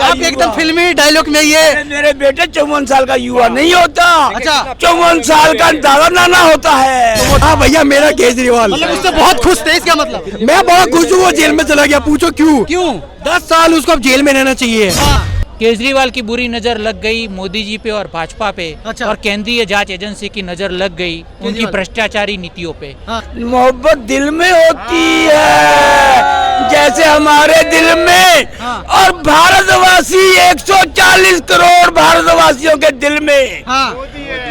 का आप एकदम फिल्मी डायलॉग में ये मेरे बेटे 54 साल का युवा नहीं होता। अच्छा। 54 साल का दादा नाना होता है। हाँ भैया, मेरा केजरीवाल, मतलब उससे बहुत खुश थे, इसका मतलब मैं बहुत खुश हूँ। वो जेल में चला गया, पूछो क्यों? क्यों? 10 साल उसको अब जेल में रहना चाहिए। केजरीवाल की बुरी नजर लग गई मोदी जी पे और भाजपा पे। अच्छा। और केंद्रीय जांच एजेंसी की नजर लग गई उनकी केजरीवाल। भ्रष्टाचारी नीतियों पे। मोहब्बत दिल में होती है जैसे हमारे दिल में, और भारतवासी 140 करोड़ भारतवासियों के दिल में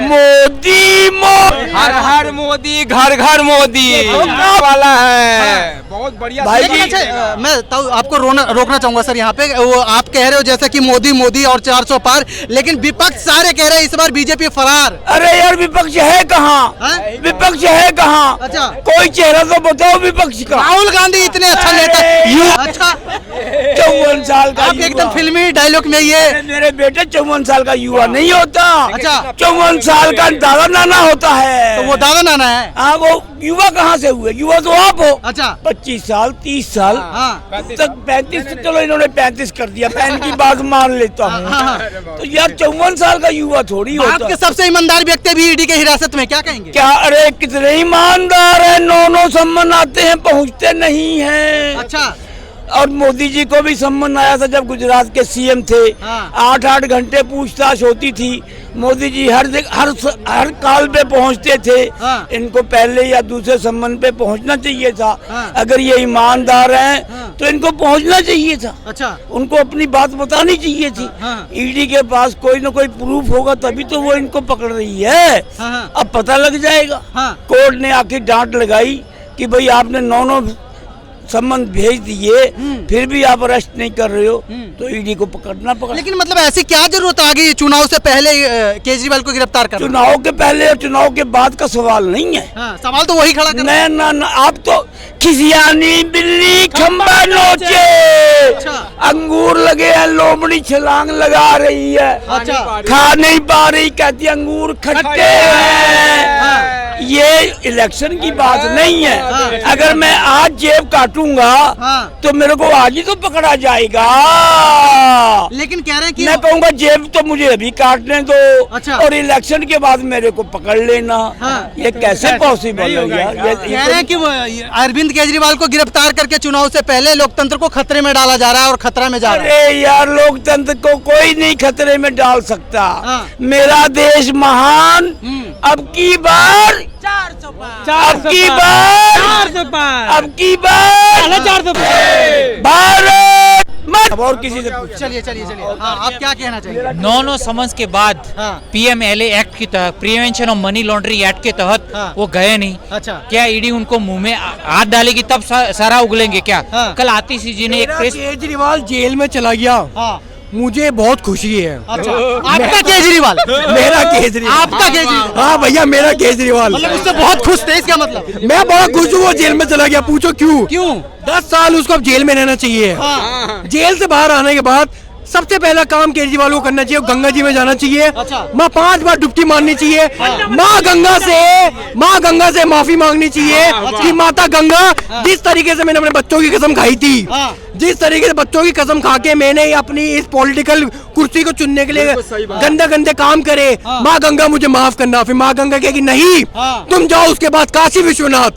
मोदी मोदी, हर हर मोदी, घर घर मोदी वाला है। बहुत बढ़िया भाई लेकिन जी। अच्छा, मैं आपको रोकना चाहूंगा सर यहाँ पे। वो आप कह रहे हो जैसे कि मोदी मोदी और 400 पार, लेकिन विपक्ष सारे कह रहे हैं इस बार बीजेपी फरार। अरे यार, विपक्ष है कहाँ? विपक्ष है कहाँ? अच्छा। कोई चेहरा तो बताओ विपक्ष का। राहुल गांधी इतने अच्छा नेता। अच्छा, 54 साल का आप एकदम युवा। फिल्मी डायलॉग में ये मेरे बेटे 54 साल का युवा नहीं होता। अच्छा। 54 साल का दादा नाना होता है। तो वो दादा नाना है। हाँ, वो युवा कहाँ से हुए? युवा तो आप हो। अच्छा। 25 साल 30 साल हाँ। तक 35, चलो इन्होंने 35 कर दिया, मैं इनकी बात मान लेता हूँ। हाँ। तो यार 54 साल का युवा थोड़ी होता। आपके सबसे ईमानदार व्यक्ति भी ईडी के हिरासत में, क्या कहेंगे? क्या? अरे कितने ईमानदार है, 9 सम्मन आते हैं, पहुँचते नहीं है। अच्छा। और मोदी जी को भी सम्मान आया था जब गुजरात के सीएम थे। हाँ। 8-8 घंटे पूछताछ होती थी। मोदी जी हर काल पे पहुंचते थे। हाँ। इनको पहले या दूसरे सम्मान पे पहुंचना चाहिए था। हाँ। अगर ये ईमानदार हैं हाँ। तो इनको पहुंचना चाहिए था। अच्छा। उनको अपनी बात बतानी चाहिए थी। हाँ। ईडी के पास कोई ना कोई प्रूफ होगा तभी तो वो इनको पकड़ रही है। हाँ। अब पता लग जाएगा। हाँ। कोर्ट ने आखिर डांट लगाई कि भाई आपने 9 सम्मन भेज दिए, फिर भी आप अरेस्ट नहीं कर रहे हो, तो ईडी को पकड़ना पड़ा। लेकिन मतलब ऐसी क्या जरूरत आ गई चुनाव से पहले केजरीवाल को गिरफ्तार करना? चुनाव के पहले और चुनाव के बाद का सवाल नहीं है। हाँ, सवाल तो वही खड़ा कर ना ना ना, आप तो खिसियानी बिल्ली खंबा नोचे, अच्छा। अंगूर लगे हैं, लोमड़ी छलांग लगा रही है, अच्छा। खा नहीं पा रही, कहती अंगूर खट्टे हैं। ये इलेक्शन की बात नहीं है। अगर मैं आज जेब काटूंगा तो मेरे को आज ही तो पकड़ा जाएगा। लेकिन कह रहे हैं कि मैं कहूँगा जेब तो मुझे अभी काटने दो, अच्छा। और इलेक्शन के बाद मेरे को पकड़ लेना। ये कैसे पॉसिबल है यार? कह रहे हैं कि अरविंद केजरीवाल को गिरफ्तार करके चुनाव से पहले लोकतंत्र को खतरे में डाला जा रहा है और खतरा में जा रहा है। अरे यार, लोकतंत्र को कोई नहीं खतरे में डाल सकता। हाँ। मेरा देश महान। अब की बार 400 अब की बार 400 भारत मत। और किसी से पूछ। चलिए। हाँ, आप क्या कहना चाहिए? 9 समन्स के बाद हाँ। PMLA एक्ट के तहत, prevention of money laundering act के तहत हाँ। वो गए नहीं। अच्छा। क्या ईडी उनको मुंह में हाथ डालेगी तब सारा उगलेंगे क्या? हाँ। कल आतिशी जी ने एक प्रेस केजरीवाल जेल में चला गया, हाँ। मुझे बहुत खुशी है। अच्छा। आपका केजरीवाल? मेरा केजरीवाल। आपका केजरीवाल? हाँ भैया, मेरा केजरीवाल, मतलब उससे बहुत खुश थे, इसका मतलब? मैं बहुत खुश हूँ। वो जेल में चला गया, पूछो क्यों? क्यों? 10 साल उसको अब जेल में रहना चाहिए। हाँ। जेल से बाहर आने के बाद सबसे पहला काम केजरीवाल को करना चाहिए, गंगा जी में जाना चाहिए। अच्छा। माँ 5 बार डुबकी मारनी चाहिए। माँ गंगा से माफी मांगनी चाहिए कि माता गंगा, जिस तरीके से मैंने अपने बच्चों की कसम खाई थी, जिस तरीके से बच्चों की कसम खा के मैंने अपनी इस पॉलिटिकल कुर्सी को चुनने के लिए गंदे काम करे, माँ गंगा मुझे माफ करना। फिर माँ गंगा कहेगी नहीं, तुम जाओ उसके बाद काशी विश्वनाथ,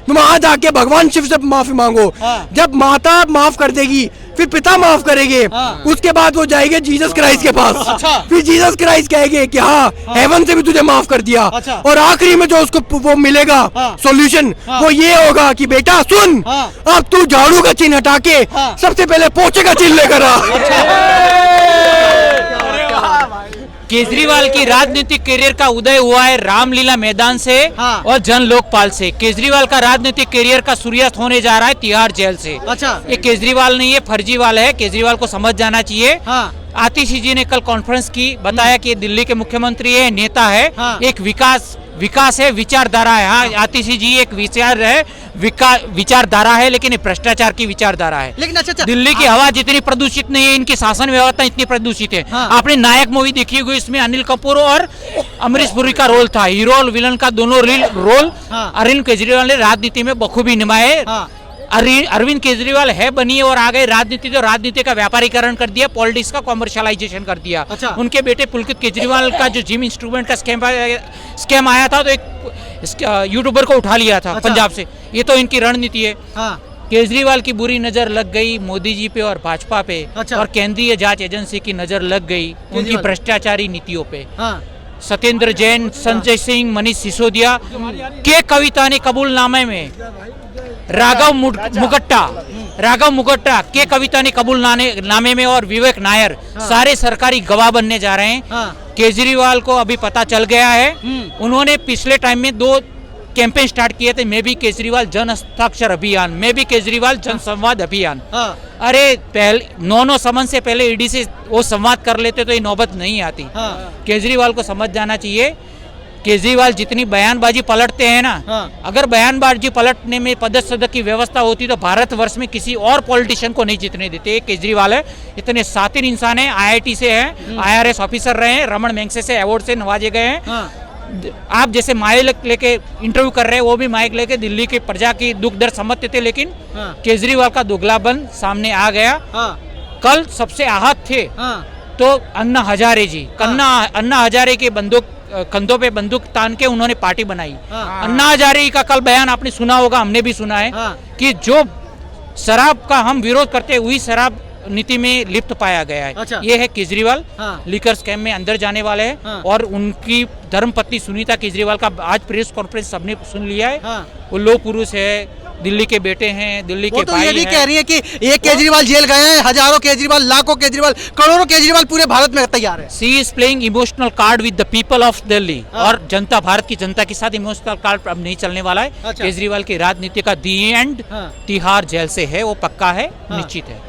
तुम वहां जाके भगवान शिव से माफी मांगो। जब माता माफ कर देगी फिर पिता माफ करेंगे, उसके बाद वो जाएंगे जीसस क्राइस्ट के पास। अच्छा। फिर जीसस क्राइस्ट कहेंगे कि हाँ, हेवन से भी तुझे माफ कर दिया। अच्छा। और आखिरी में जो उसको वो मिलेगा सॉल्यूशन, वो ये होगा कि बेटा सुन, अब तू झाड़ू का चिन्ह हटा के सबसे पहले पोछे का चिन्ह लेकर आ। केजरीवाल की राजनीतिक करियर का उदय हुआ है रामलीला मैदान से और जन लोकपाल से। केजरीवाल का राजनीतिक करियर का सूर्यास्त होने जा रहा है तिहाड़ जेल से। अच्छा। ये केजरीवाल नहीं है, फर्जीवाल है। केजरीवाल को समझ जाना चाहिए। आतिशी जी ने कल कॉन्फ्रेंस की, बताया कि दिल्ली के मुख्यमंत्री है, नेता है, एक विकास है, विचारधारा है। हाँ, आतिशी जी एक विचारधारा है, लेकिन ये भ्रष्टाचार की विचारधारा है। लेकिन अच्छा, दिल्ली की हवा जितनी प्रदूषित नहीं है, इनकी शासन व्यवस्था इतनी प्रदूषित है। आपने नायक मूवी देखी होगी, इसमें अनिल कपूर और अमरीश पुरी का रोल था, हीरो और विलन का दोनों रोल अरविंद केजरीवाल ने राजनीति में बखूबी निभाए। अरविंद केजरीवाल है बनी और आ गए राजनीति, तो राजनीति का व्यापारीकरण कर दिया, पॉलिटिक्स का कॉमर्शियलाइजेशन कर दिया। अच्छा। उनके बेटे पुलकित केजरीवाल का जो जिम इंस्ट्रूमेंट का स्कैम आया था, तो एक यूट्यूबर को उठा लिया था पंजाब से। ये तो इनकी रणनीति है। केजरीवाल की बुरी नजर लग गई मोदी जी पे और भाजपा पे, और केंद्रीय जांच एजेंसी की नजर लग गई उनकी भ्रष्टाचारी नीतियों पे। सत्येंद्र जैन, संजय सिंह, मनीष सिसोदिया के कविता ने कबूलनामे में राघव मुगट्टा के कविता ने कबूलनामे में और विवेक नायर सारे सरकारी गवाह बनने जा रहे हैं। केजरीवाल को अभी पता चल गया है। उन्होंने पिछले टाइम में 2 कैंपेन स्टार्ट किए थे, मैं भी केजरीवाल जन हस्ताक्षर अभियान, मैं भी केजरीवाल जन संवाद अभियान। अरे पहले 9 समन से पहले ईडी से वो संवाद कर लेते तो ये नौबत नहीं आती। केजरीवाल को समझ जाना चाहिए, केजरीवाल जितनी बयानबाजी पलटते हैं ना, अगर बयानबाजी पलटने में पदस्थता की व्यवस्था होती तो भारतवर्ष में किसी और पॉलिटिशियन को नहीं जीतने देते। एक केजरीवाल है, इतने शातिर इंसान है, IIT से हैं, IRS ऑफिसर रहे हैं, रमन मैग्सेसे अवार्ड से नवाजे गए हैं। आप जैसे माइक लेके इंटरव्यू कर रहे हैं, वो भी माइक लेके दिल्ली की प्रजा की दुख दर्द समझते थे, लेकिन केजरीवाल का दोगलापन सामने आ गया। कल सबसे आहत थे तो अन्ना हजारे जी, अन्ना हजारे के कंधों पे बंदूक तान के उन्होंने पार्टी बनाई। अन्ना हजारे का कल बयान आपने सुना होगा, हमने भी सुना है कि जो शराब का हम विरोध करते हैं वही शराब नीति में लिप्त पाया गया है। अच्छा। ये है केजरीवाल। लीकर स्कैम में अंदर जाने वाले हैं। और उनकी धर्मपत्नी सुनीता केजरीवाल का आज प्रेस कॉन्फ्रेंस सबने सुन लिया है। वो लोह पुरुष है, दिल्ली के बेटे हैं, दिल्ली के भाई हैं। ये भी कह रही है कि एक केजरीवाल जेल गए हैं, हजारों केजरीवाल, लाखों केजरीवाल, करोड़ों केजरीवाल पूरे भारत में तैयार है। She is playing emotional card with the people of Delhi. और जनता, भारत की जनता के साथ इमोशनल कार्ड अब नहीं चलने वाला है। केजरीवाल की राजनीति का दी एंड तिहाड़ जेल से है, वो पक्का है, निश्चित है।